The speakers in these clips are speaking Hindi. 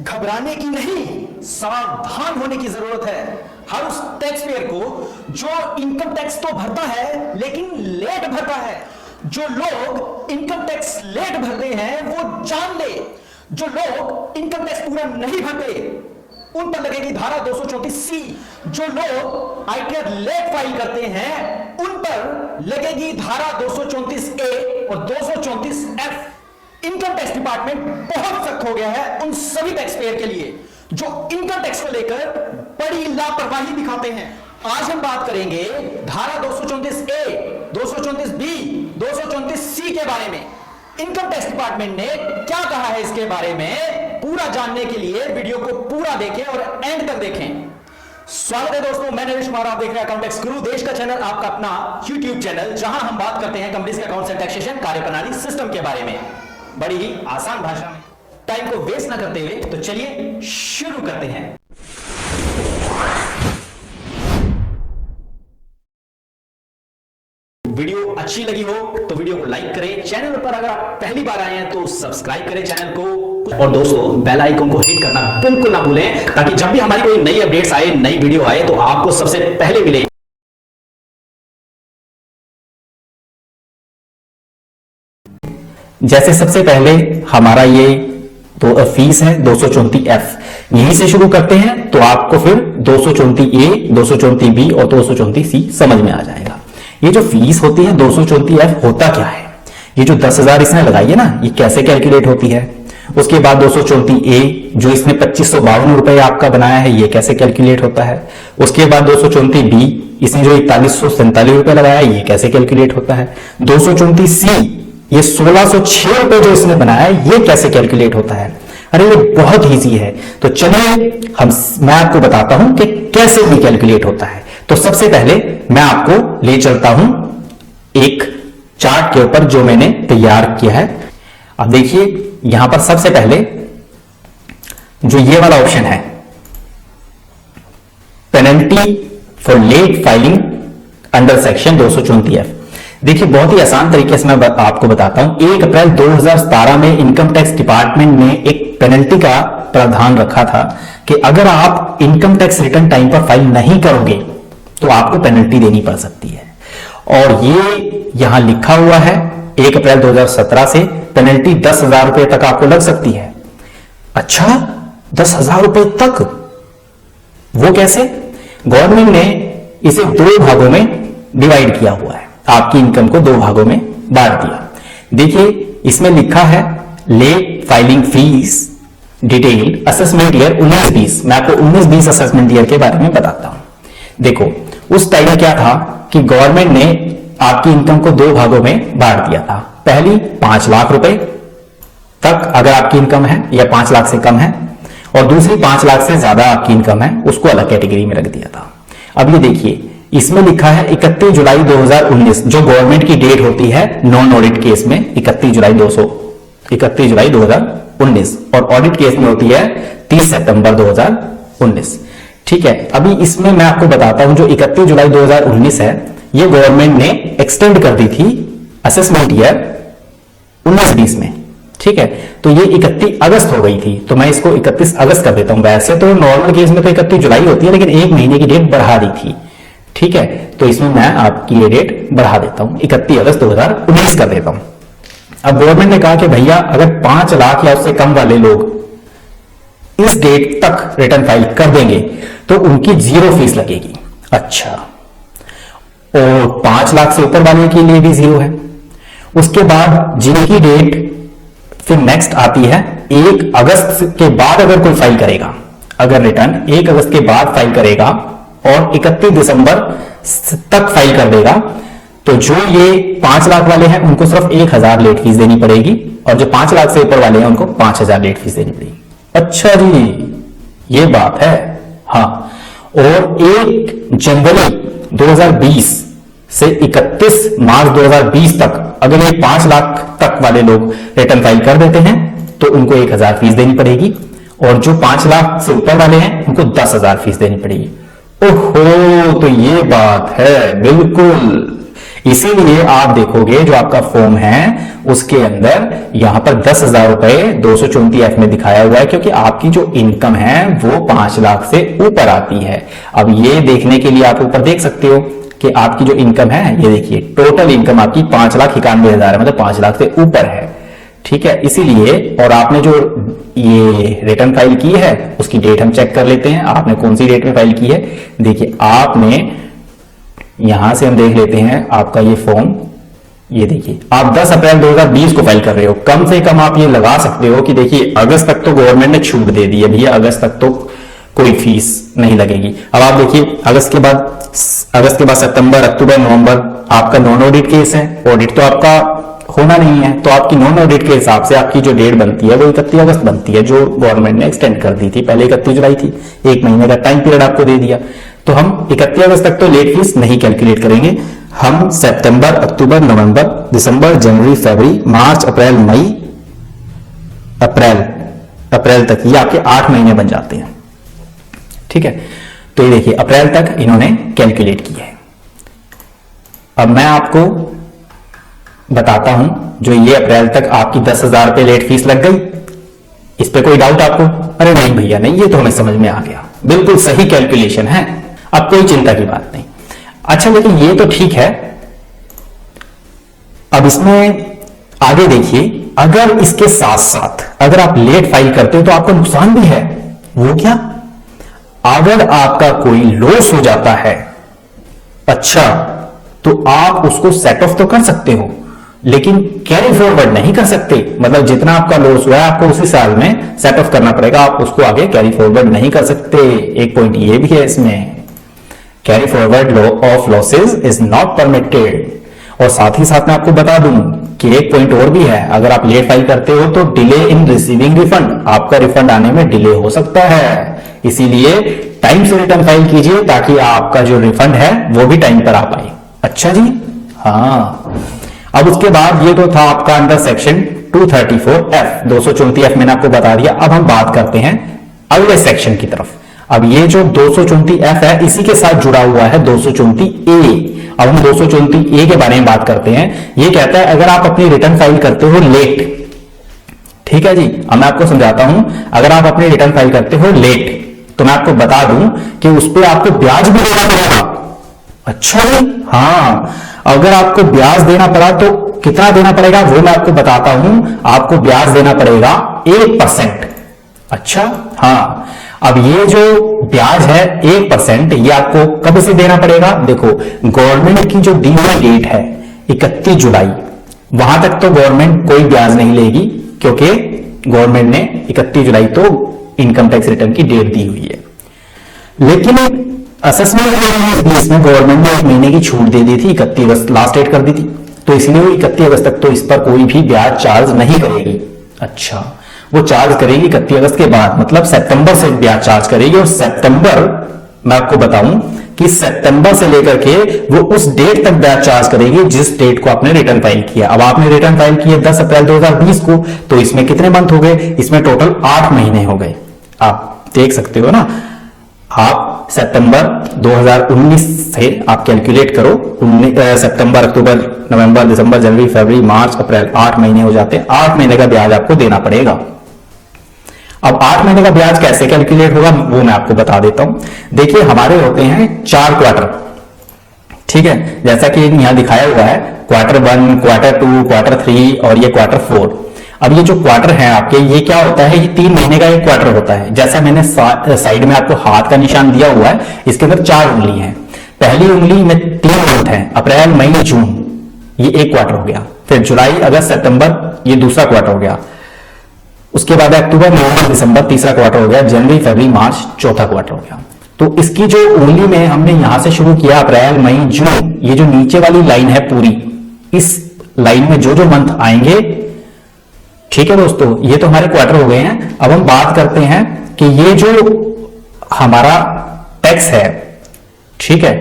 घबराने की नहीं, सावधान होने की जरूरत है। हर उस टैक्स पेयर को जो इनकम टैक्स तो भरता है लेकिन लेट भरता है। जो लोग इनकम टैक्स लेट भरते हैं वो जान ले, जो लोग इनकम टैक्स पूरा नहीं भरते उन पर लगेगी धारा 234C। जो लोग आईटीआर लेट फाइल करते हैं उन पर लगेगी धारा 234A और 234F। इनकम टैक्स डिपार्टमेंट बहुत सख्त हो गया है उन सभी टैक्स पेयर के लिए जो इनकम टैक्स को लेकर बड़ी लापरवाही दिखाते हैं। आज हम बात करेंगे धारा 234A, 234B, 234C के बारे में। इनकम टैक्स डिपार्टमेंट ने क्या कहा है इसके बारे में पूरा जानने के लिए वीडियो को पूरा देखें और एंड तक देखें। स्वागत है दोस्तों, मैं नरेश कुमार, आप देख रहे हैं अकाउंट टैक्स गुरु, देश का चैनल, आपका अपना यूट्यूब चैनल, जहां हम बात करते हैं कंपनीज के अकाउंट्स एंड टैक्सेशन कार्यप्रणाली सिस्टम के बारे में बड़ी ही आसान भाषा में। टाइम को वेस्ट ना करते हुए तो चलिए शुरू करते हैं। वीडियो अच्छी लगी हो तो वीडियो को लाइक करें, चैनल पर अगर आप पहली बार आए हैं तो सब्सक्राइब करें चैनल को, और दोस्तों बेल आइकन को हिट करना बिल्कुल ना भूलें ताकि जब भी हमारी कोई नई अपडेट्स आए, नई वीडियो आए तो आपको सबसे पहले मिले। जैसे सबसे पहले हमारा ये तो फीस है 234F, यहीं से शुरू करते हैं तो आपको फिर 234A, 234B और 234C समझ में आ जाएगा। ये जो फीस होती है 234F होता क्या है, ये जो 10,000 इसने लगाई है ना, ये कैसे कैलकुलेट होती है। उसके बाद 234A जो इसने 2552 रुपए आपका बनाया है, ये कैसे कैलकुलेट होता है। उसके बाद 234B इसने जो 4147 रुपए लगाया है, ये कैसे कैलकुलेट होता है। 234C ये 1606 रुपए जो इसने बनाया है, ये कैसे कैलकुलेट होता है। अरे ये बहुत इजी है, तो चलिए मैं आपको बताता हूं कि कैसे भी कैलकुलेट होता है। तो सबसे पहले मैं आपको ले चलता हूं एक चार्ट के ऊपर जो मैंने तैयार किया है। अब देखिए यहां पर सबसे पहले जो ये वाला ऑप्शन है, penalty for late filing under section 234F, देखिए बहुत ही आसान तरीके से मैं आपको बताता हूं। 1 अप्रैल 2017 में इनकम टैक्स डिपार्टमेंट ने एक पेनल्टी का प्रावधान रखा था कि अगर आप इनकम टैक्स रिटर्न टाइम पर फाइल नहीं करोगे तो आपको पेनल्टी देनी पड़ सकती है, और ये यहां लिखा हुआ है 1 अप्रैल 2017 से पेनल्टी 10,000 रुपए तक आपको लग सकती है। अच्छा, 10,000 रुपए तक, वो कैसे? गवर्नमेंट ने इसे 2 भागों में डिवाइड किया हुआ है, आपकी इनकम को 2 भागों में बांट दिया। देखिए इसमें लिखा है late filing fees detail assessment year 19-20। मैं आपको 19-20 असेसमेंट ईयर के बारे में बताता हूं। देखो उस टाइम में क्या था कि गवर्नमेंट ने आपकी इनकम को 2 भागों में बांट दिया था। पहली 5 लाख रुपए तक अगर आपकी इनकम है या 5 लाख से कम है, और दूसरी 5 लाख से ज्यादा आपकी इनकम है, उसको अलग कैटेगरी में रख दिया था। अब ये देखिए इसमें लिखा है 31 जुलाई 2019, जो गवर्नमेंट की डेट होती है नॉन ऑडिट केस में 31 जुलाई 2019, और ऑडिट केस में होती है 30 सितंबर 2019। ठीक है, अभी इसमें मैं आपको बताता हूं जो 31 जुलाई 2019 है, ये गवर्नमेंट ने एक्सटेंड कर दी थी असेसमेंट ईयर 19-20 में। ठीक है, तो ये 31 अगस्त हो गई थी, तो मैं इसको 31 अगस्त कर देता हूं। वैसे तो नॉर्मल केस में तो 31 जुलाई होती है, लेकिन 1 महीने की डेट बढ़ा दी थी। ठीक है, तो इसमें मैं आपकी ये डेट बढ़ा देता हूं, 31 अगस्त 2019 कर देता हूं। अब गवर्नमेंट ने कहा कि भैया अगर 5 लाख या उससे कम वाले लोग इस डेट तक रिटर्न फाइल कर देंगे तो उनकी 0 फीस लगेगी। अच्छा, और 5 लाख से ऊपर वाले के लिए भी 0 है। उसके बाद जिनकी डेट फिर नेक्स्ट आती है 1 अगस्त के बाद, अगर कोई फाइल करेगा, अगर रिटर्न 1 अगस्त के बाद फाइल करेगा और 31 दिसंबर तक फाइल कर देगा, तो जो ये 5 लाख वाले हैं उनको सिर्फ 1,000 लेट फीस देनी पड़ेगी, और जो 5 लाख से ऊपर वाले हैं उनको 5,000 लेट फीस देनी पड़ेगी। अच्छा जी, ये बात है। हाँ, और 1 जनवरी 2020 से 31 मार्च 2020 तक अगर ये 5 लाख तक वाले लोग रिटर्न फाइल कर देते हैं तो उनको 1,000 फीस देनी पड़ेगी, और जो 5 लाख से ऊपर वाले हैं उनको 10,000 फीस देनी पड़ेगी। ओहो, तो ये बात है। बिल्कुल इसीलिए आप देखोगे जो आपका फॉर्म है उसके अंदर यहां पर 10,000 रुपए 234F में दिखाया हुआ है, क्योंकि आपकी जो इनकम है वो 5 लाख से ऊपर आती है। अब ये देखने के लिए आप ऊपर देख सकते हो कि आपकी जो इनकम है, ये देखिए टोटल इनकम आपकी 5,91,000 है, मतलब 5 लाख से ऊपर है। ठीक है, इसीलिए और आपने जो ये रिटर्न फाइल की है उसकी डेट हम चेक कर लेते हैं, आपने कौन सी डेट में फाइल की है। देखिए आपने यहां से हम देख लेते हैं आपका ये फॉर्म, ये देखिए आप 10 अप्रैल 2020 को फाइल कर रहे हो। कम से कम आप ये लगा सकते हो कि देखिए अगस्त तक तो गवर्नमेंट ने छूट दे दी है भैया, अगस्त तक तो कोई फीस नहीं लगेगी। अब आप देखिए अगस्त के बाद सितंबर, अक्टूबर, नवंबर आपका नॉन ऑडिट केस है, ऑडिट तो आपका होना नहीं है, तो आपकी नॉन ऑडिट के हिसाब से आपकी जो डेट बनती है वो 31 अगस्त बनती है, जो गवर्नमेंट ने एक्सटेंड कर दी थी। पहले 31 जुलाई थी, 1 महीने का टाइम पीरियड आपको दे दिया। तो हम 31 अगस्त तक तो लेट फीस नहीं कैलकुलेट करेंगे, हम सितंबर, अक्टूबर, नवंबर, दिसंबर, जनवरी, फरवरी, मार्च, अप्रैल, मई, अप्रैल तक, ये आपके 8 महीने बन जाते हैं। ठीक है, तो ये देखिए अप्रैल तक इन्होंने कैलकुलेट किया है। अब मैं आपको बताता हूं, जो ये अप्रैल तक आपकी 10,000 रुपए लेट फीस लग गई, इस पे कोई डाउट आपको? अरे नहीं भैया नहीं, ये तो हमें समझ में आ गया, बिल्कुल सही कैलकुलेशन है, अब कोई चिंता की बात नहीं। अच्छा लेकिन ये तो ठीक है, अब इसमें आगे देखिए, अगर इसके साथ साथ अगर आप लेट फाइल करते हो तो आपका नुकसान भी है। वो क्या? अगर आपका कोई लॉस हो जाता है, अच्छा, तो आप उसको सेट ऑफ तो कर सकते हो, लेकिन कैरी फॉरवर्ड नहीं कर सकते। मतलब जितना आपका लॉस हुआ है आपको उसी साल में सेट ऑफ करना पड़ेगा, आप उसको आगे कैरी फॉरवर्ड नहीं कर सकते। एक पॉइंट ये भी है इसमें, carry forward of losses is not permitted. और साथ ही साथ मैं आपको बता दूं कि एक पॉइंट और भी है, अगर आप लेट फाइल करते हो तो डिले इन रिसीविंग रिफंड, आपका रिफंड आने में डिले हो सकता है। इसीलिए टाइम से रिटर्न फाइल कीजिए ताकि आपका जो रिफंड है वो भी टाइम पर आ पाए। अच्छा जी, हाँ। अब उसके बाद ये तो था आपका अंडर सेक्शन 234F, 234F मैंने आपको बता दिया। अब हम बात करते हैं अगले सेक्शन की तरफ। अब ये जो 234F है इसी के साथ जुड़ा हुआ है 234A। अब हम 234A के बारे में बात करते हैं। ये कहता है अगर आप अपनी रिटर्न फाइल करते हो लेट, ठीक है जी, अब मैं आपको समझाता हूं, अगर आप अपनी रिटर्न फाइल करते हो लेट तो मैं आपको बता दूं कि उस पर आपको ब्याज भी देना पड़ेगा। अच्छा जी, हाँ, अगर आपको ब्याज देना पड़ा तो कितना देना पड़ेगा वो मैं आपको बताता हूं। आपको ब्याज देना पड़ेगा 1%। अच्छा, हाँ, अब ये जो ब्याज है 1%, ये आपको कब से देना पड़ेगा? देखो गवर्नमेंट की जो दी हुई डेट है 31 जुलाई, वहां तक तो गवर्नमेंट कोई ब्याज नहीं लेगी, क्योंकि गवर्नमेंट ने 31 जुलाई तो इनकम टैक्स रिटर्न की डेट दी हुई है। लेकिन असेसमेंट में गवर्नमेंट ने 1 महीने की छूट दे दी थी, 31 अगस्त लास्ट डेट कर दी थी, तो इसलिए वो 31 अगस्त तक तो इस पर कोई भी ब्याज चार्ज नहीं करेगी। अच्छा, वो चार्ज करेगी 31 अगस्त के बाद, मतलब सितंबर से ब्याज चार्ज करेगी। और सितंबर, मैं आपको बताऊं कि सितंबर से लेकर के वो उस डेट तक ब्याज चार्ज करेगी जिस डेट को आपने रिटर्न फाइल किया। अब आपने रिटर्न फाइल किया 10 अप्रैल 2020 को, तो इसमें कितने मंथ हो गए? इसमें टोटल 8 महीने हो गए। आप देख सकते हो ना, आप सितंबर 2019 से आप कैलकुलेट करो, सितंबर, अक्टूबर, नवंबर, दिसंबर, जनवरी, फरवरी, मार्च, अप्रैल, 8 महीने हो जाते हैं। 8 महीने का ब्याज आपको देना पड़ेगा। अब 8 महीने का ब्याज कैसे कैलकुलेट होगा वो मैं आपको बता देता हूं। देखिए हमारे होते हैं 4 क्वार्टर, ठीक है, जैसा कि यहां दिखाया हुआ है क्वार्टर 1, क्वार्टर 2, क्वार्टर 3 और ये क्वार्टर 4। अब ये जो क्वार्टर है आपके, ये क्या होता है? ये 3 महीने का एक क्वार्टर होता है। जैसा मैंने साइड में आपको हाथ का निशान दिया हुआ है, इसके अंदर 4 उंगली हैं। पहली उंगली में 3 मंथ है, अप्रैल, मई, जून, ये एक क्वार्टर हो गया। फिर जुलाई, अगस्त, सितंबर, ये दूसरा क्वार्टर हो गया। उसके बाद अक्टूबर, नवंबर, दिसंबर, तीसरा क्वार्टर हो गया। जनवरी, फरवरी, मार्च, चौथा क्वार्टर हो गया। तो इसकी जो उंगली में हमने यहां से शुरू किया अप्रैल, मई, जून, ये जो नीचे वाली लाइन है पूरी, इस लाइन में जो जो मंथ आएंगे, ठीक है दोस्तों, ये तो हमारे क्वार्टर हो गए हैं। अब हम बात करते हैं कि ये जो हमारा टैक्स है, ठीक है,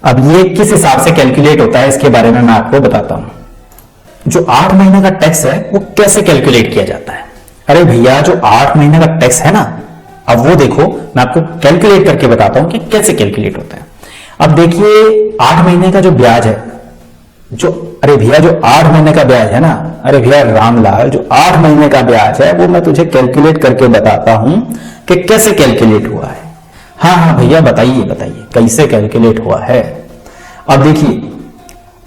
अब ये किस हिसाब से कैलकुलेट होता है इसके बारे में मैं आपको बताता हूं। जो 8 महीने का टैक्स है वो कैसे कैलकुलेट किया जाता है? अरे भैया, जो 8 महीने का टैक्स है ना, अब वो देखो, मैं आपको कैलकुलेट करके बताता हूं कि कैसे कैलकुलेट होता है। अब देखिए 8 महीने का जो ब्याज है, अरे भैया जो 8 महीने का ब्याज है ना, अरे भैया रामलाल, जो 8 महीने का ब्याज है वो मैं तुझे कैलकुलेट करके बताता हूं कि कैसे कैलकुलेट हुआ है। हाँ हाँ भैया बताइए बताइए कैसे कैलकुलेट हुआ है। अब देखिए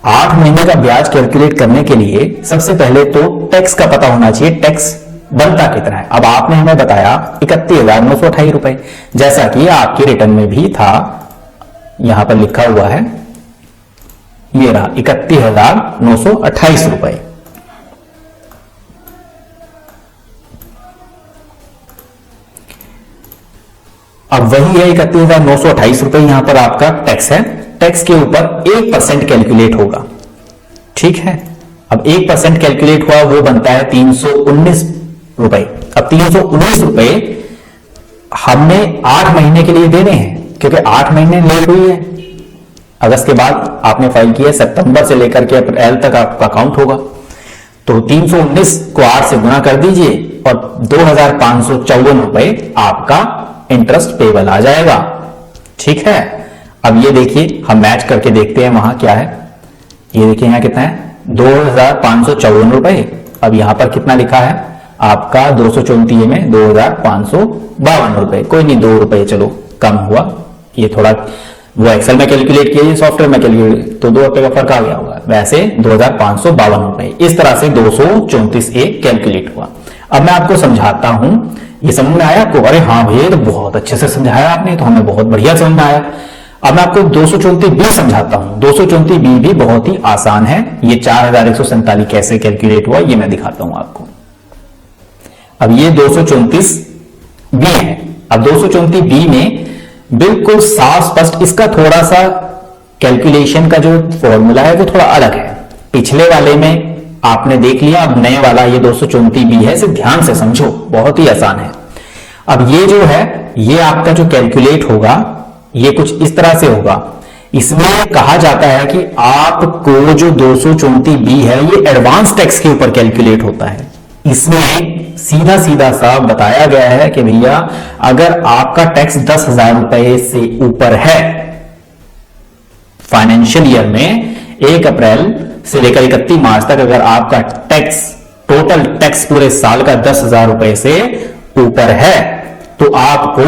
8 महीने का ब्याज कैलकुलेट करने के लिए सबसे पहले तो टैक्स का पता होना चाहिए, टैक्स बनता कितना है। अब आपने हमें बताया 31,928 रुपए, जैसा कि आपके रिटर्न में भी था, यहां पर लिखा हुआ है, ये रहा 31,928 रुपए। अब वही है 31,928 रुपए, यहां पर आपका टैक्स है। टैक्स के ऊपर 1% कैलकुलेट होगा, ठीक है। अब 1% कैलकुलेट हुआ, वो बनता है 319 रुपए। अब 319 रुपए हमने 8 महीने के लिए देने हैं, क्योंकि 8 महीने लेट हुई है। अगस्त के बाद आपने फाइल किया, सितंबर से लेकर के अप्रैल तक आपका काउंट होगा, तो 319 को 8 से गुना कर दीजिए और 2,554 रुपए आपका इंटरेस्ट पेबल आ जाएगा, ठीक है। अब ये देखिए हम मैच करके देखते हैं वहां क्या है। ये देखिए यहां कितना है, 2,554 रुपए। अब यहां पर कितना लिखा है आपका 234 में 2,552 रुपए। कोई नहीं, 2 रुपए चलो कम हुआ, ये थोड़ा वो एक्सेल में कैलकुलेट किया, सॉफ्टवेयर में कैलकुलेट, तो 2 रुपए का फर्क आ गया होगा। वैसे 2,552 रुपए, इस तरह से 234A कैलकुलेट हुआ। अब मैं आपको समझाता हूं, ये समझ में आया आपको? अरे हाँ भैया, तो बहुत अच्छे से समझाया आपने, तो हमें बहुत बढ़िया समझ में आया। अब मैं आपको 234B समझाता हूं। 234B भी बहुत ही आसान है। ये 4,147 कैसे कैलकुलेट हुआ ये मैं दिखाता हूं आपको। अब ये 234B है। अब 234B में बिल्कुल साफ स्पष्ट इसका थोड़ा सा कैलकुलेशन का जो फॉर्मूला है वो थोड़ा अलग है। पिछले वाले में आपने देख लिया, अब नए वाला ये 234B है, इसे ध्यान से समझो, बहुत ही आसान है। अब ये जो है, ये आपका जो कैलकुलेट होगा ये कुछ इस तरह से होगा। इसमें कहा जाता है कि आपको जो 234B है ये एडवांस टैक्स के ऊपर कैलकुलेट होता है। इसमें सीधा सीधा सा बताया गया है कि भैया अगर आपका टैक्स 10,000 रुपए से ऊपर है फाइनेंशियल ईयर में, 1 अप्रैल से लेकर 31 मार्च तक, अगर आपका टैक्स टोटल टैक्स पूरे साल का 10,000 रुपए से ऊपर है, तो आपको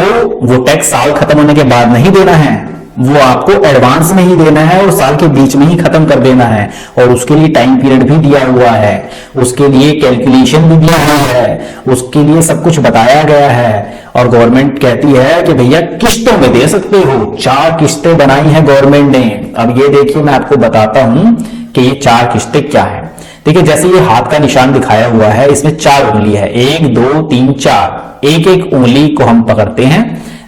वो टैक्स साल खत्म होने के बाद नहीं देना है, वो आपको एडवांस में ही देना है और साल के बीच में ही खत्म कर देना है। और उसके लिए टाइम पीरियड भी दिया हुआ है, उसके लिए कैलकुलेशन भी दिया हुआ है, उसके लिए सब कुछ बताया गया है। और गवर्नमेंट कहती है कि भैया किस्तों में दे सकते हो। 4 किस्तें बनाई हैं गवर्नमेंट ने। अब ये देखिए मैं आपको बताता हूं कि ये 4 किस्तें क्या है। देखिए जैसे ये हाथ का निशान दिखाया हुआ है, इसमें 4 उंगली है, 1 2 3 4। एक एक उंगली को हम पकड़ते हैं।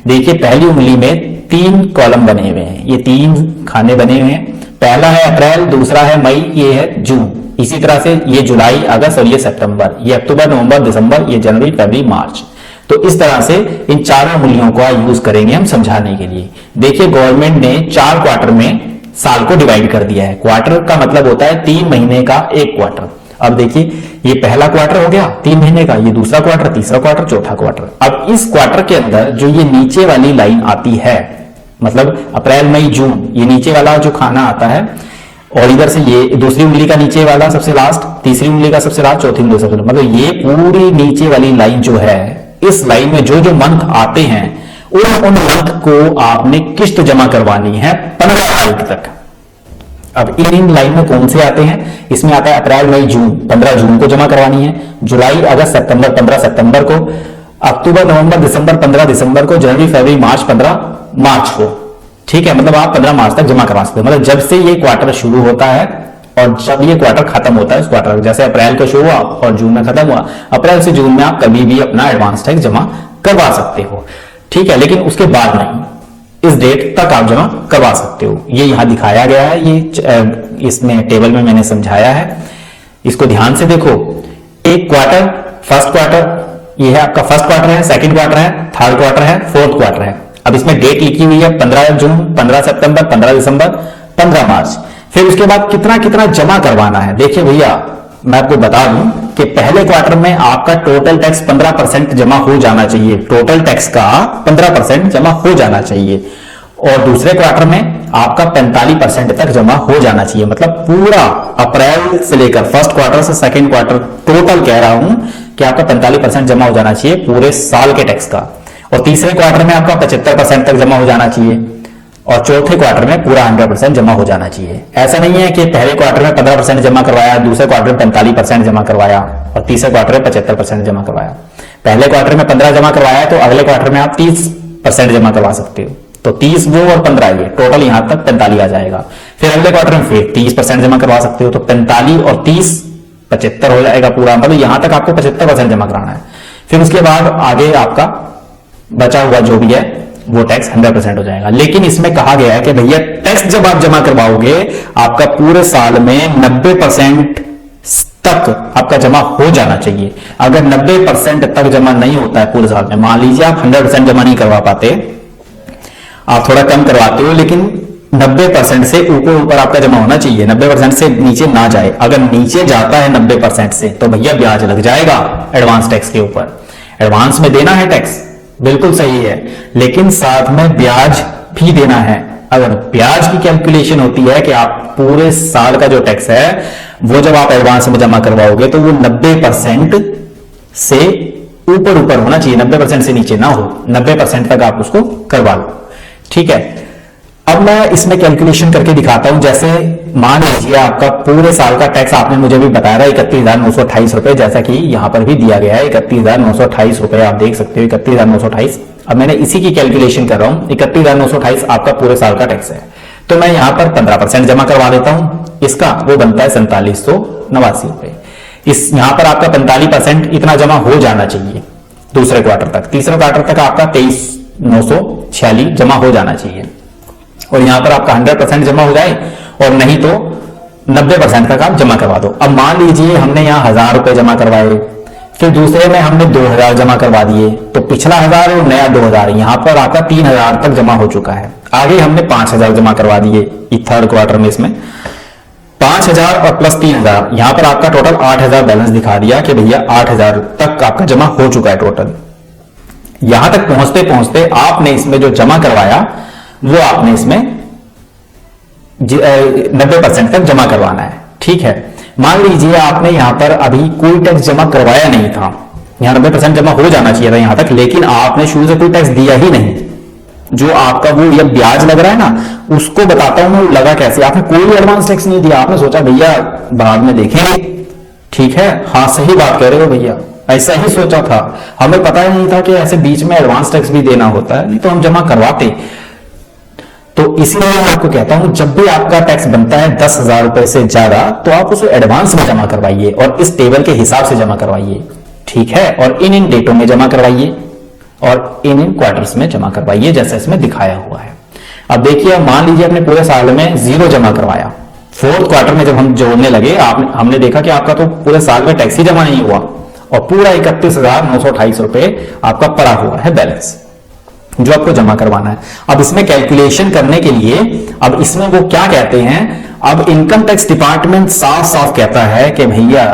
देखिए पहली उंगली में 3 कॉलम बने हुए हैं, ये 3 खाने बने हुए हैं। पहला है अप्रैल, दूसरा है मई, ये है जून। इसी तरह से ये जुलाई, अगस्त और ये सितंबर, ये अक्टूबर, नवंबर, दिसंबर, ये जनवरी, फरवरी, मार्च। तो इस तरह से इन 4 उंगलियों का यूज करेंगे हम समझाने के लिए। देखिए गवर्नमेंट ने 4 क्वार्टर में साल को डिवाइड कर दिया है। क्वार्टर का मतलब होता है 3 महीने का एक क्वार्टर। अब देखिए ये पहला क्वार्टर हो गया 3 महीने का, ये दूसरा क्वार्टर, तीसरा क्वार्टर, चौथा क्वार्टर। अब इस क्वार्टर के अंदर जो ये नीचे वाली लाइन आती है, मतलब अप्रैल मई जून, ये नीचे वाला जो खाना आता है, और इधर से ये दूसरी उंगली का नीचे वाला सबसे लास्ट, तीसरी उंगली का सबसे लास्ट, चौथी उंगली सबसे, मतलब ये पूरी नीचे वाली लाइन जो है, इस लाइन में जो जो मंथ आते हैं उन मंथ को आपने किस्त जमा करवानी है 15 तारीख तक। अब इन लाइन में कौन से आते हैं? इसमें आता है अप्रैल मई जून, 15 जून को जमा करवानी है, जुलाई अगस्त सितंबर 15 सितंबर को, अक्टूबर नवंबर दिसंबर 15 दिसंबर को, जनवरी फरवरी मार्च 15 मार्च को। ठीक है, मतलब आप 15 मार्च तक जमा करवा सकते हो। मतलब जब से ये क्वार्टर शुरू होता है और जब ये क्वार्टर खत्म होता है, इस क्वार्टर जैसे अप्रैल को शुरू हुआ और जून में खत्म हुआ, अप्रैल से जून में आप कभी भी अपना एडवांस टैक्स जमा करवा सकते हो। ठीक है, लेकिन उसके बाद नहीं, इस डेट तक आप जमा करवा सकते हो। ये यहां दिखाया गया है, ये इसमें टेबल में मैंने समझाया है, इसको ध्यान से देखो। एक क्वार्टर, फर्स्ट क्वार्टर, ये है आपका फर्स्ट क्वार्टर है, सेकंड क्वार्टर है, थर्ड क्वार्टर है, फोर्थ क्वार्टर है। अब इसमें डेट लिखी हुई है 15 जून, 15 सितंबर, 15 दिसंबर, 15 मार्च। फिर उसके बाद कितना कितना जमा करवाना है। देखिए भैया मैं आपको बता दूं कि पहले क्वार्टर में आपका टोटल टैक्स 15% जमा हो जाना चाहिए, टोटल टैक्स का 15% जमा हो जाना चाहिए। और दूसरे क्वार्टर में आपका 45% तक जमा हो जाना चाहिए। मतलब पूरा अप्रैल से लेकर फर्स्ट क्वार्टर से सेकंड क्वार्टर टोटल कह रहा हूं कि आपका 45% जमा हो जाना चाहिए पूरे साल के टैक्स का। और तीसरे क्वार्टर में आपका 75% तक जमा हो जाना चाहिए और चौथे क्वार्टर में पूरा 100% जमा हो जाना चाहिए। ऐसा नहीं है कि पहले क्वार्टर में 15% जमा करवाया, दूसरे क्वार्टर में 45% जमा करवाया और तीसरे क्वार्टर में 75% जमा करवाया। पहले क्वार्टर में 15 जमा करवाया तो अगले क्वार्टर में आप 30% जमा करवा सकते हो। तो 30 वो और 15 ये टोटल यहां तक 45 आ जाएगा। फिर अगले क्वार्टर में फिर 30% जमा करवा सकते हो, तो 45 और 30 75 हो जाएगा पूरा। मतलब यहां तक आपको 75% जमा कराना है। फिर उसके बाद आगे आपका बचा हुआ जो भी है वो टैक्स 100% हो जाएगा। लेकिन इसमें कहा गया है कि भैया टैक्स जब आप जमा करवाओगे आपका पूरे साल में 90% तक आपका जमा हो जाना चाहिए। अगर 90% तक जमा नहीं होता है पूरे साल में, मान लीजिए आप 100% जमा नहीं करवा पाते, आप थोड़ा कम करवाते हो, लेकिन 90% से ऊपर आपका जमा होना चाहिए, 90% से नीचे ना जाए। अगर नीचे जाता है 90% से तो भैया ब्याज लग जाएगा एडवांस टैक्स के ऊपर। एडवांस में देना है टैक्स, बिल्कुल सही है, लेकिन साथ में ब्याज भी देना है। अगर ब्याज की कैलकुलेशन होती है कि आप पूरे साल का जो टैक्स है वो जब आप एडवांस में जमा करवाओगे तो वो 90% से ऊपर होना चाहिए, 90% से नीचे ना हो, 90% तक आप उसको करवा लो। ठीक है, अब मैं इसमें कैलकुलेशन करके दिखाता हूं। जैसे मान लीजिए आपका पूरे साल का टैक्स आपने मुझे भी बताया था 31,928 रुपए, जैसा कि यहां पर भी दिया गया है 31,928 रुपए, आप देख सकते हो 31,928। अब मैंने इसी की कैलकुलेशन कर रहा हूं, 31,928 आपका पूरे साल का टैक्स है। तो मैं यहां पर 15% जमा करवा देता हूं, इसका वो बनता है 4789 रुपए। इस यहां पर आपका 45% इतना जमा हो जाना चाहिए दूसरे क्वार्टर तक। तीसरे क्वार्टर तक आपका 23,946 जमा हो जाना चाहिए और यहां पर आपका 100% जमा हो जाए, और नहीं तो 90% तक आप जमा करवा दो। अब मान लीजिए हमने यहां 1000 रुपए जमा करवाए, फिर दूसरे में हमने 2000 जमा करवा दिए, तो पिछला 1000 और नया 2000, यहां पर आपका 3000 तक जमा हो चुका है। आगे हमने 5000 जमा करवा दिए थर्ड क्वार्टर में, इसमें 5000 और प्लस 3000, यहां पर आपका टोटल 8000 बैलेंस दिखा दिया कि भैया 8000 तक आपका जमा हो चुका है टोटल। यहां तक पहुंचते पहुंचते आपने इसमें जो जमा करवाया वो आपने इसमें 90% तक जमा करवाना है। ठीक है, मान लीजिए आपने यहां पर अभी कोई टैक्स जमा करवाया नहीं था, यहां 90% जमा हो जाना चाहिए था यहां तक, लेकिन आपने शुरू से कोई टैक्स दिया ही नहीं। जो आपका वो ये ब्याज लग रहा है ना, उसको बताता हूं मैं लगा कैसे। आपने कोई एडवांस टैक्स नहीं दिया, आपने सोचा भैया बाद में देखेंगे। ठीक है, हाँ सही बात कह रहे हो भैया, ऐसा ही सोचा था। हमें पता ही नहीं था कि ऐसे बीच में एडवांस टैक्स भी देना होता है, नहीं तो हम जमा करवाते। तो इसीलिए मैं आपको कहता हूं जब भी आपका टैक्स बनता है 10,000 रुपए से ज्यादा तो आप उसे एडवांस में जमा करवाइए और इस टेबल के हिसाब से जमा करवाइए। ठीक है, और इन डेटों में जमा करवाइए और इन क्वार्टर्स में जमा करवाइए जैसा इसमें दिखाया हुआ है। अब देखिए, मान लीजिए आपने पूरे साल में 0 जमा करवाया, फोर्थ क्वार्टर में जब हम जोड़ने लगे हमने देखा कि आपका तो पूरे साल में टैक्स ही जमा नहीं हुआ और पूरा 31,928 रुपए आपका पड़ा हुआ है बैलेंस जो आपको जमा करवाना है। अब इसमें कैलकुलेशन करने के लिए अब इसमें वो क्या कहते हैं, अब इनकम टैक्स डिपार्टमेंट साफ साफ कहता है कि भैया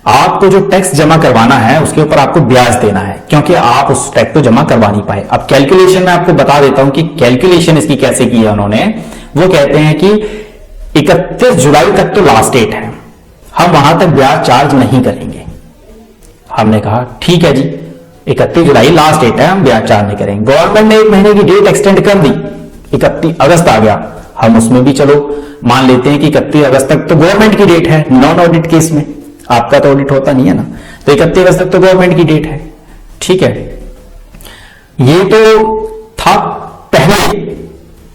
आपको जो टैक्स जमा करवाना है उसके ऊपर आपको ब्याज देना है, क्योंकि आप उस टैक्स को जमा करवा नहीं पाए। अब कैलकुलेशन में आपको बता देता हूं कि कैलकुलेशन इसकी कैसे की है उन्होंने। वो कहते हैं कि 31 जुलाई तक तो लास्ट डेट है, हम वहां तक ब्याज चार्ज नहीं करेंगे। हमने कहा ठीक है जी, 31 जुलाई लास्ट डेट है, हम ब्याज चार्ज नहीं करेंगे। गवर्नमेंट ने 1 महीने की डेट एक्सटेंड कर दी, 31 अगस्त आ गया, हम उसमें भी चलो मान लेते हैं कि 31 अगस्त तक तो गवर्नमेंट की डेट है, नॉन ऑडिट केस में आपका तो ऑडिट होता नहीं है ना, तो 31 अगस्त तक तो गवर्नमेंट की डेट है। ठीक है, ये तो था पहले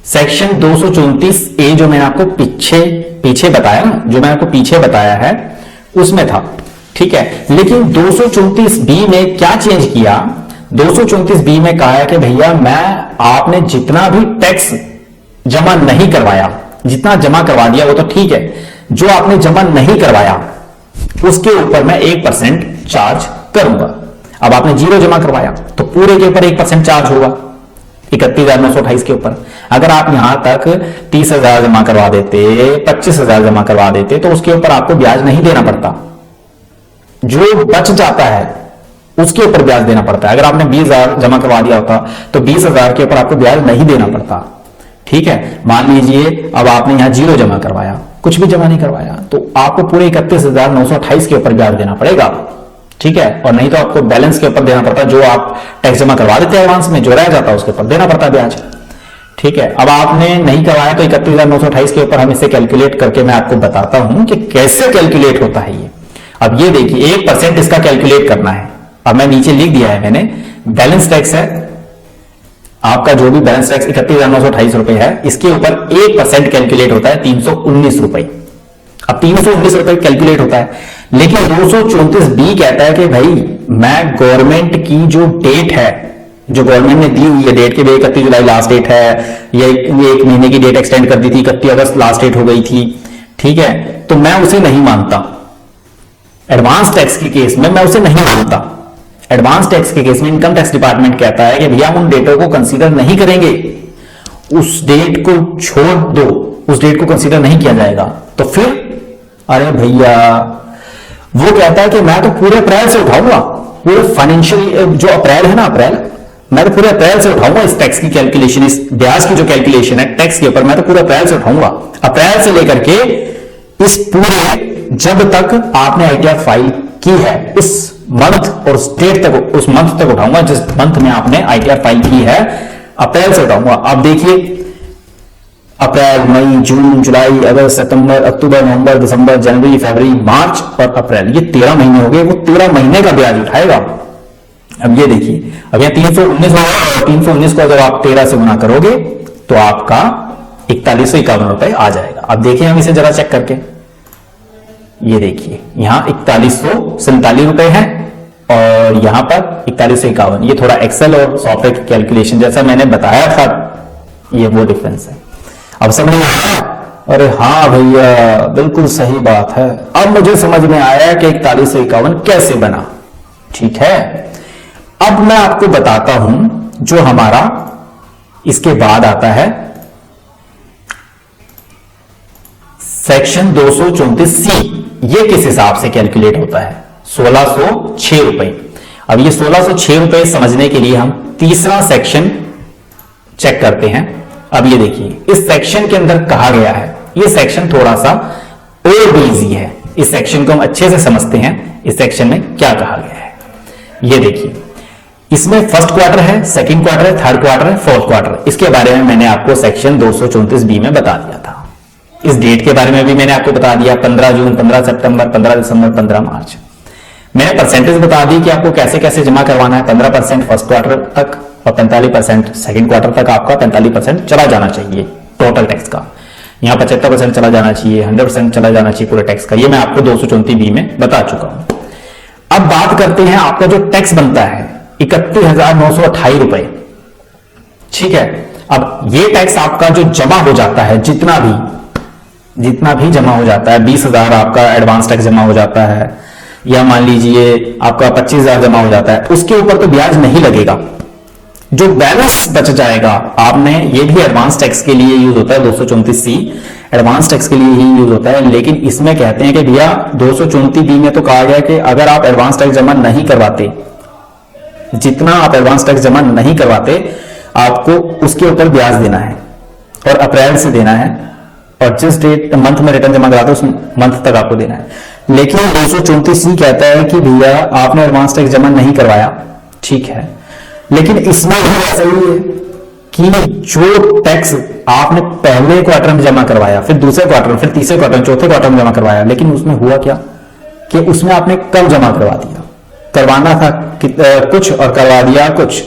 सेक्शन 234A जो मैंने आपको पीछे बताया ना, जो मैंने आपको पीछे बताया है उसमें था। ठीक है, लेकिन 234B में क्या चेंज किया, 234B में कहा है कि भैया मैं आपने जितना भी टैक्स जमा नहीं करवाया, जितना जमा करवा दिया वो तो ठीक है, जो आपने जमा नहीं करवाया उसके ऊपर मैं 1% चार्ज करूंगा। अब आपने 0 जमा करवाया तो पूरे के ऊपर 1% चार्ज होगा 31,928 के ऊपर। अगर आप यहां तक 30,000 जमा करवा देते, 25,000 जमा करवा देते तो उसके ऊपर आपको ब्याज नहीं देना पड़ता, जो बच जाता है उसके ऊपर ब्याज देना पड़ता है। अगर आपने 20,000 जमा करवा दिया होता तो 20,000 के ऊपर आपको ब्याज नहीं देना पड़ता। ठीक है, मान लीजिए अब आपने यहां 0 जमा करवाया, कुछ भी जमा नहीं करवाया, तो आपको पूरे 31,928 के ऊपर ब्याज देना पड़ेगा। ठीक है, और नहीं तो आपको बैलेंस के ऊपर देना पड़ता, जो आप टैक्स जमा करवा देते हैं एडवांस में, जो रह जाता है उसके ऊपर देना पड़ता है ब्याज। ठीक है, अब आपने नहीं करवाया तो 31,928 के ऊपर हम इसे कैलकुलेट करके मैं आपको बताता हूं कि कैसे कैलकुलेट होता है ये। अब ये देखिए 1% इसका कैलकुलेट करना है। अब मैं नीचे लिख दिया है मैंने, बैलेंस टैक्स है आपका, जो भी बैलेंस टैक्स 31,928 रुपए है, इसके ऊपर 1% कैलकुलेट होता है 319 रुपए। अब 319 रुपए कैलकुलेट होता है, लेकिन 234B कहता है कि भाई मैं गवर्नमेंट की जो डेट है, जो गवर्नमेंट ने दी हुई है डेट के 31 जुलाई लास्ट डेट है, ये 1 महीने की डेट एक्सटेंड कर दी थी, 31 अगस्त लास्ट डेट हो गई थी। ठीक है, तो मैं उसे नहीं मानता। एडवांस टैक्स के केस में मैं उसे नहीं मानता। एडवांस टैक्स के केस में इनकम टैक्स डिपार्टमेंट कहता है कि भैया उन डेटों को कंसीडर नहीं करेंगे, उस डेट को छोड़ दो, उस डेट को कंसीडर नहीं किया जाएगा। तो फिर अरे भैया वो कहता है कि मैं तो पूरे अप्रैल से उठाऊंगा, पूरे फाइनेंशियल जो अप्रैल है ना, अप्रैल, मैं तो पूरे अप्रैल से उठाऊंगा इस टैक्स की कैलकुलेशन, इस ब्याज की जो कैलकुलेशन है टैक्स के ऊपर, मैं तो पूरे अप्रैल से उठाऊंगा। अप्रैल से लेकर के इस पूरे, जब तक आपने आईटीआर फाइल की है, इस मंथ और डेट तक, उस मंथ तक उठाऊंगा जिस मंथ में आपने आईटीआर फाइल की है, अप्रैल से उठाऊंगा। अब देखिए अप्रैल, मई, जून, जुलाई, अगस्त, सितंबर, अक्टूबर, नवंबर, दिसंबर, जनवरी, फरवरी, मार्च और अप्रैल, ये 13 महीने हो गए, वो 13 महीने का ब्याज उठाएगा। अब ये देखिए, अब यहां 319 होगा, 319 को अगर आप 13 से गुना करोगे तो आपका 4151 रुपए आ जाएगा। अब देखिए हम इसे जरा चेक करके, ये देखिए यहां 4147 रुपए है और यहां पर 4151। ये थोड़ा एक्सेल और सॉफ्टवेयर की कैलकुलेशन जैसा मैंने बताया था, ये वो डिफरेंस है। अब समझ में आया? अरे हाँ भैया बिल्कुल सही बात है, अब मुझे समझ में आया कि 4151 कैसे बना। ठीक है, अब मैं आपको बताता हूं जो हमारा इसके बाद आता है सेक्शन 234C, ये किस हिसाब से कैलकुलेट होता है? 1606 रुपए। अब ये 1606 रुपए समझने के लिए हम तीसरा सेक्शन चेक करते हैं। अब ये देखिए इस सेक्शन के अंदर कहा गया है, ये सेक्शन थोड़ा सा और भी इजी है, इस सेक्शन को हम अच्छे से समझते हैं। इस सेक्शन में क्या कहा गया है, ये देखिए, इसमें फर्स्ट क्वार्टर है, सेकंड क्वार्टर है, थर्ड क्वार्टर है, फोर्थ क्वार्टर। इसके बारे में मैंने आपको सेक्शन 234B में बता दिया था। इस डेट के बारे में भी मैंने आपको बता दिया, 15 जून, 15 सितंबर, 15 दिसंबर, 15 मार्च। मैंने परसेंटेज बता दी कि आपको कैसे कैसे जमा करवाना है। 15% फर्स्ट क्वार्टर तक और 45% सेकंड क्वार्टर तक आपका 45% चला जाना चाहिए टोटल टैक्स का। यहां 75% चला जाना चाहिए, 100% चला जाना चाहिए पूरे टैक्स का। ये मैं आपको 234B में बता चुका हूं। अब बात करते हैं आपका जो टैक्स बनता है 31,928 रुपए। ठीक है, अब ये टैक्स आपका जो जमा हो जाता है, जितना भी जमा हो जाता है, 20,000 आपका एडवांस टैक्स जमा हो जाता है, या मान लीजिए आपका 25,000 जमा हो जाता है, उसके ऊपर तो ब्याज नहीं लगेगा। जो बैलेंस बच जाएगा, आपने, ये भी एडवांस टैक्स के लिए यूज होता है, 234C एडवांस टैक्स के लिए ही यूज होता है। लेकिन इसमें कहते हैं कि भैया 234B में तो कहा गया कि अगर आप एडवांस टैक्स जमा नहीं करवाते, जितना आप एडवांस टैक्स जमा नहीं करवाते, आपको उसके ऊपर ब्याज देना है और अप्रैल से देना है, और जिस डेट मंथ में रिटर्न जमा कराते उस मंथ तक आपको देना है। लेकिन 234C कहता है कि भैया आपने एडवांस टैक्स जमा नहीं करवाया, ठीक है, लेकिन इसमें भी ऐसा ही है कि जो टैक्स आपने पहले क्वार्टर में जमा करवाया, फिर दूसरे क्वार्टर, फिर तीसरे क्वार्टर, चौथे क्वार्टर में जमा करवाया, लेकिन उसमें हुआ क्या कि उसमें आपने कम जमा करवा दिया, करवाना था कुछ और करवा दिया कुछ,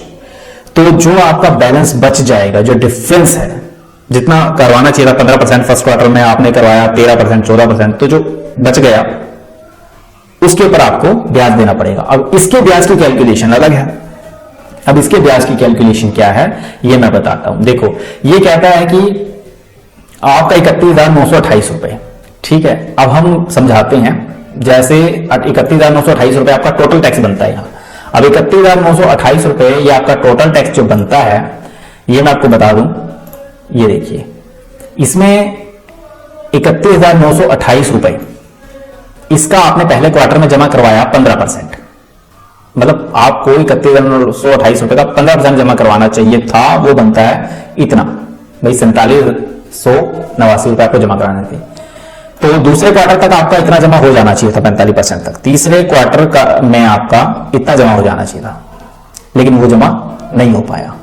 तो जो आपका बैलेंस बच जाएगा, जो डिफरेंस है, जितना करवाना चाहिए था 15% फर्स्ट क्वार्टर में आपने करवाया 13%, 14%, तो जो बच गया उसके ऊपर आपको ब्याज देना पड़ेगा। अब इसके ब्याज की कैलकुलेशन अलग है। अब इसके ब्याज की कैलकुलेशन क्या है ये मैं बताता हूं। देखो ये कहता है कि आपका 31,928 रुपए, ठीक है। अब हम समझाते हैं, जैसे 31,928 रुपए आपका टोटल टैक्स बनता है यहां। अब 31,928 रुपए ये आपका टोटल टैक्स जो बनता है, ये मैं आपको बता दूं, ये देखिए, इसमें 31,928 रुपए इसका आपने पहले क्वार्टर में जमा करवाया 15%, मतलब आपको 31,928 रुपए का 15% जमा करवाना चाहिए था, वो बनता है इतना, भाई 4789 रुपए आपको जमा कराने थे। तो दूसरे क्वार्टर तक आपका इतना जमा हो जाना चाहिए था 45% तक, तीसरे क्वार्टर का में आपका इतना जमा हो जाना चाहिए था, लेकिन वो जमा नहीं हो पाया।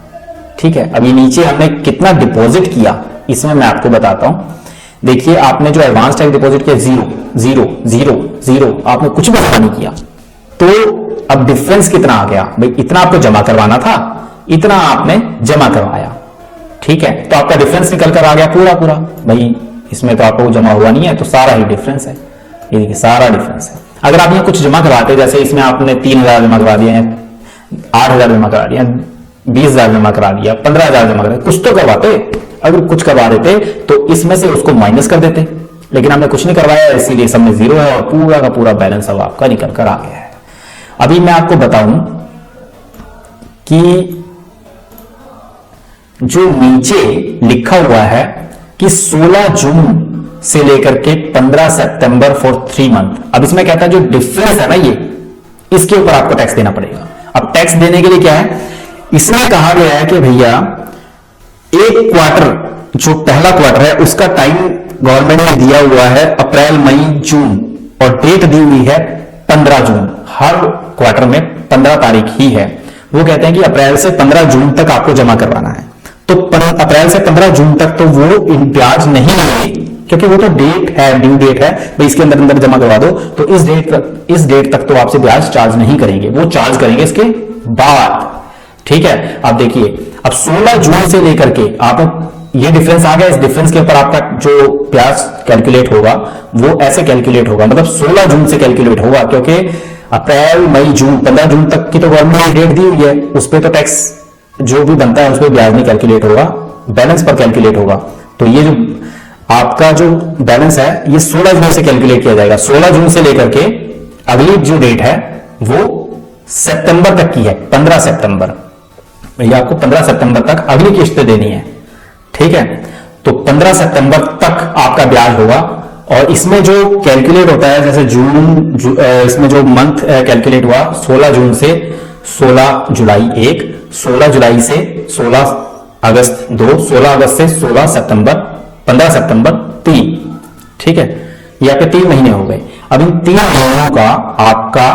ठीक है, अभी नीचे हमने कितना डिपॉजिट किया इसमें मैं आपको बताता हूं। देखिए आपने जो एडवांस टैक्स डिपॉजिट किया 0 0 0 0, आपने कुछ भी जमा नहीं किया, तो अब डिफरेंस कितना आ गया भाई, इतना आपको जमा करवाना था, इतना आपने जमा करवाया। ठीक है, तो आपका डिफरेंस निकल कर आ गया पूरा पूरा। भाई इसमें तो आपको जमा हुआ नहीं है, तो सारा ही डिफरेंस है, ये देखिए सारा डिफरेंस है। अगर आप यहाँ कुछ जमा करवाते, जैसे इसमें आपने 3000 जमा करवा दिए हैं, 8000 जमा करा दिया, 20000 जमा करा दिया, 15000 जमा करा दिया, कुछ तो करवाते। अगर कुछ करवा देते तो इसमें से उसको माइनस कर देते, लेकिन हमने कुछ नहीं करवाया, इसीलिए सब में 0 है और पूरा का पूरा बैलेंस अब आपका निकल कर आ गया है। अभी मैं आपको बताऊं कि जो नीचे लिखा हुआ है कि 16 जून से लेकर के 15 सितंबर फॉर 3 मंथ, अब इसमें कहता है जो डिफरेंस है ना ये, इसके ऊपर आपको टैक्स देना पड़ेगा। अब टैक्स देने के लिए क्या है, इसमें कहा गया है कि भैया एक क्वार्टर, जो पहला क्वार्टर है उसका टाइम गवर्नमेंट ने दिया हुआ है अप्रैल मई जून, और डेट दी हुई है 15 जून। हर क्वार्टर में 15 तारीख ही है। वो कहते हैं कि अप्रैल से 15 जून तक आपको जमा करवाना है, तो अप्रैल से 15 जून तक तो वो ब्याज नहीं लगेगी, क्योंकि वो तो डेट है, ड्यू डेट है भाई, इसके अंदर अंदर जमा करवा दो, तो इस डेट तक तो आपसे ब्याज चार्ज नहीं करेंगे, वो चार्ज करेंगे इसके बाद। ठीक है, अब देखिए अब 16 जून से लेकर के आप, ये डिफरेंस आ गया, इस डिफरेंस के ऊपर आपका जो ब्याज कैलकुलेट होगा वो ऐसे कैलकुलेट होगा, मतलब 16 जून से कैलकुलेट होगा, क्योंकि अप्रैल मई जून 15 जून तक की तो गवर्नमेंट ने डेट दी हुई है, उस पर तो टैक्स जो भी बनता है उस पर ब्याज नहीं कैलकुलेट होगा, बैलेंस पर कैलकुलेट होगा। तो ये जो आपका जो बैलेंस है ये 16 जून से कैलकुलेट किया जाएगा। 16 जून से लेकर के अगली जो डेट है वो सितंबर तक की है, 15 सितंबर। भैया आपको 15 सितंबर तक अगली किस्त देनी है। ठीक है, तो 15 सितंबर तक आपका ब्याज होगा, और इसमें जो कैलकुलेट होता है, जैसे इसमें जो मंथ कैलकुलेट हुआ 16 जून से 16 जुलाई 1, 16 जुलाई से 16 अगस्त 2, 16 अगस्त से 16 सितंबर, 15 सितंबर 3। ठीक है, ये आपके 3 महीने हो गए। अब इन 3 महीनों का आपका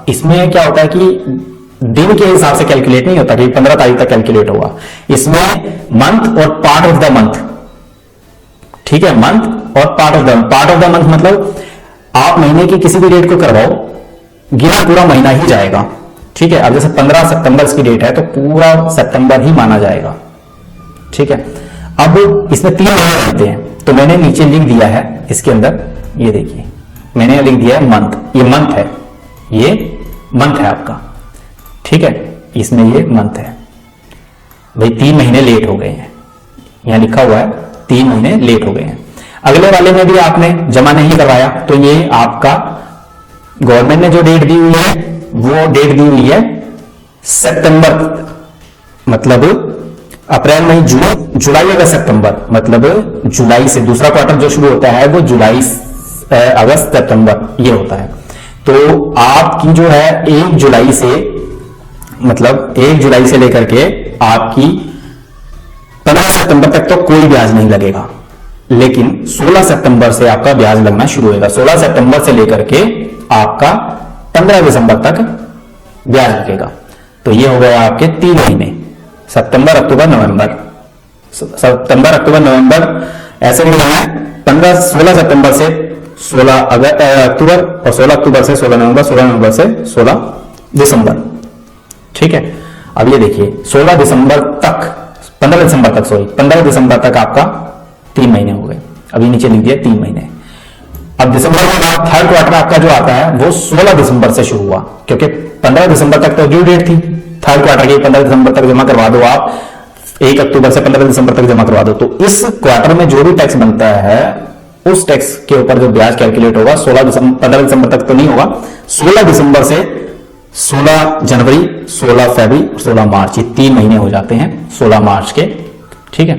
इसमें क्या होता है कि दिन के हिसाब से कैलकुलेट नहीं होता कि 15 तारीख तक कैलकुलेट होगा, इसमें मंथ और पार्ट ऑफ द मंथ। ठीक है, मंथ और पार्ट ऑफ द मंथ मतलब आप महीने की किसी भी डेट को करवाओ, गिना पूरा महीना ही जाएगा। ठीक है, अब जैसे 15 सितंबर की डेट है तो पूरा सितंबर ही माना जाएगा। ठीक है, अब इसमें 3 महीने रहते हैं, तो मैंने नीचे लिख दिया है इसके अंदर, ये देखिए मैंने लिख दिया है मंथ, ये मंथ है, ये मंथ है आपका। ठीक है, इसमें ये मंथ है भाई, 3 महीने लेट हो गए हैं, यहां लिखा हुआ है 3 महीने लेट हो गए हैं। अगले वाले में भी आपने जमा नहीं करवाया, तो ये आपका गवर्नमेंट ने जो डेट दी हुई है वो डेट दी हुई है सितंबर, मतलब अप्रैल मई जून जुलाई अगस्त सितंबर, मतलब जुलाई से दूसरा क्वार्टर जो शुरू होता है वो जुलाई अगस्त सितंबर ये होता है। तो आपकी जो है 1 जुलाई से, मतलब 1 जुलाई से लेकर के आपकी 15 सितंबर तक तो कोई ब्याज नहीं लगेगा, लेकिन 16 सितंबर से आपका ब्याज लगना शुरू होगा। 16 सितंबर से लेकर के आपका 15 दिसंबर तक ब्याज लगेगा। तो ये हो गया आपके 3 महीने, सितंबर अक्टूबर नवंबर, सितंबर अक्टूबर नवंबर ऐसे नहीं है, 16 सितंबर से 16 अक्टूबर, और 16 अक्टूबर से 16 नवंबर, 16 नवंबर से 16 दिसंबर। ठीक है, अब ये देखिए 16 दिसंबर तक, 15 दिसंबर तक, सॉरी 15 दिसंबर तक आपका 3 महीने हो गए। अभी नीचे लिख दिया 3 महीने। अब दिसंबर के बाद थर्ड क्वार्टर आपका जो आता है वो 16 दिसंबर से शुरू हुआ, क्योंकि 15 दिसंबर तक तो ड्यू डेट थी थर्ड क्वार्टर की, 15 दिसंबर तक जमा करवा दो आप, 1 अक्टूबर से 15 दिसंबर तक जमा करवा दो। तो इस क्वार्टर में जो भी टैक्स बनता है उस टैक्स के ऊपर जो ब्याज कैलकुलेट होगा 15 दिसंबर तक तो नहीं होगा, 16 दिसंबर से 16 जनवरी, 16 फरवरी, 16 मार्च, ये 3 महीने हो जाते हैं 16 मार्च के। ठीक है,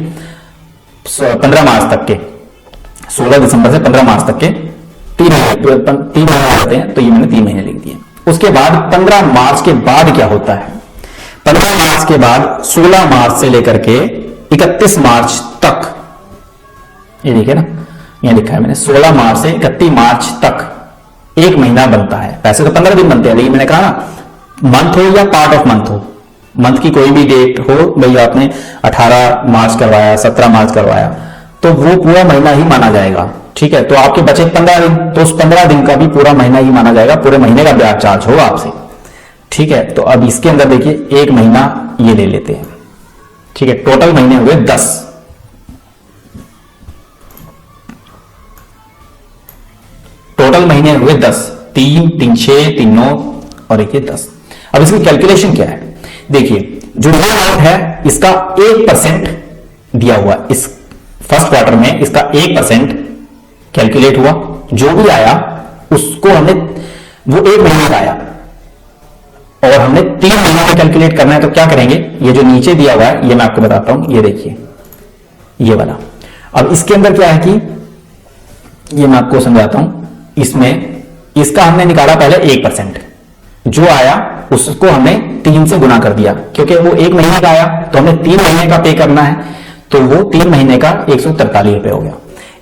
15 मार्च तक के, 16 दिसंबर से 15 मार्च तक के 3 महीने होते हैं, तो ये मैंने 3 महीने लिख दिए। उसके बाद 15 मार्च के बाद क्या होता है, 15 मार्च के बाद 16 मार्च से लेकर के 31 मार्च तक, ये देखिए ना, यहां लिखा है मैंने 16 मार्च से 31 मार्च तक एक महीना बनता है। वैसे तो 15 दिन बनते हैं, लेकिन मैंने कहा ना मंथ हो या पार्ट ऑफ मंथ हो, मंथ की कोई भी डेट हो, भाई आपने 18 मार्च करवाया, 17 मार्च करवाया, तो वो पूरा महीना ही माना जाएगा। ठीक है, तो आपके बचे 15 दिन, तो उस 15 दिन का भी पूरा महीना ही माना जाएगा, पूरे महीने का ब्याज चार्ज होगा आपसे। ठीक है, तो अब इसके अंदर देखिए एक महीना ये ले लेते हैं। ठीक है, टोटल महीने हुए 10। टोटल महीने हुए 10, 3, 3, 6, 3, 9 और एक 10। अब इसकी कैलकुलेशन क्या है, देखिए जो लो अमाउंट है इसका 1% दिया हुआ, इस फर्स्ट क्वार्टर में इसका 1% कैलकुलेट हुआ, जो भी आया उसको हमने, वो एक महीने का आया और हमने 3 महीनों में कैलकुलेट करना है, तो क्या करेंगे, ये जो नीचे दिया हुआ है ये मैं आपको बताता हूं, ये देखिए ये वाला। अब इसके अंदर क्या है कि ये मैं आपको समझाता हूं, इसमें इसका हमने निकाला पहले 1%, जो आया उसको हमने 3 से गुना कर दिया, क्योंकि वो एक महीने का आया तो हमें 3 महीने का पे करना है, तो वो 3 महीने का 143 रुपए हो गया।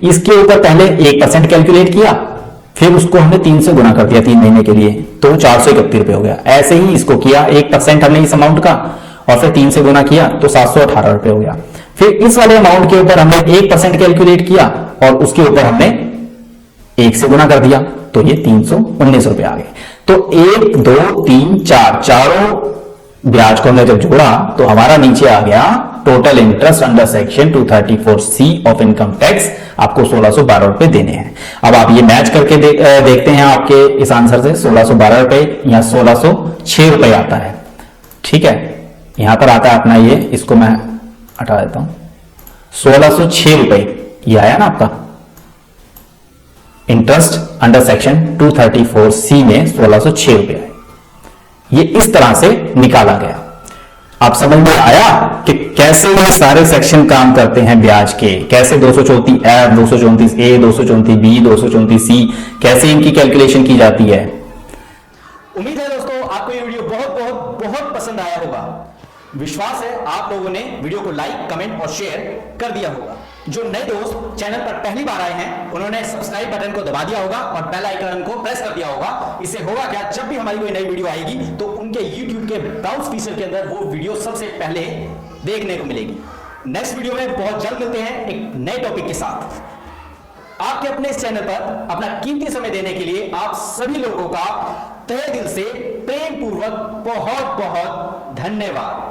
इसके ऊपर पहले 1% कैलकुलेट किया, फिर उसको हमने 3 से गुना कर दिया 3 महीने के लिए, तो 431 रुपए हो गया। ऐसे ही इसको किया, 1% हमने इस अमाउंट का और फिर 3 से गुना किया तो 718 रुपए हो गया। फिर इस वाले अमाउंट के ऊपर हमने 1% कैलकुलेट किया और उसके ऊपर हमने 1 से गुना कर दिया, तो ये 319 रुपए आ गए। तो 1, 2, 3, 4 चारों ब्याज को हमने जब जोड़ा तो हमारा नीचे आ गया total interest under section 234C of income tax, आपको 1612 रुपए देने हैं। अब आप ये मैच करके देखते हैं आपके इस आंसर से, 1612 रुपए या 1606 रुपए आता है। ठीक है, यहां पर आता है अपना ये, इसको मैं हटा देता हूं, 1606 रुपए ये आया ना आपका इंटरेस्ट अंडर सेक्शन 234C में 1606 रुपए आए। ये इस तरह से निकाला गया। आप समझ में आया कि कैसे ये सारे सेक्शन काम करते हैं ब्याज के, कैसे 234F, 234A, 234B, 234C, कैसे इनकी कैलकुलेशन की जाती है। उम्मीद है दोस्तों आपको ये वीडियो बहुत बहुत बहुत पसंद आया होगा। विश्वास है आप लोगों ने वीडियो को लाइक, कमेंट और शेयर कर दिया होगा। जो नए दोस्त चैनल पर पहली बार आए हैं उन्होंने सब्सक्राइब बटन को दबा दिया होगा और बेल आइकन को प्रेस कर दिया होगा। इससे होगा क्या, जब भी हमारी कोई नई वीडियो आएगी तो उनके YouTube के ब्राउज फीचर के अंदर वो वीडियो सबसे पहले देखने को मिलेगी। नेक्स्ट वीडियो में बहुत जल्द मिलते हैं एक नए टॉपिक के साथ। आपके अपने इस चैनल पर अपना कीमती समय देने के लिए आप सभी लोगों का तहे दिल से प्रेम पूर्वक बहुत बहुत धन्यवाद।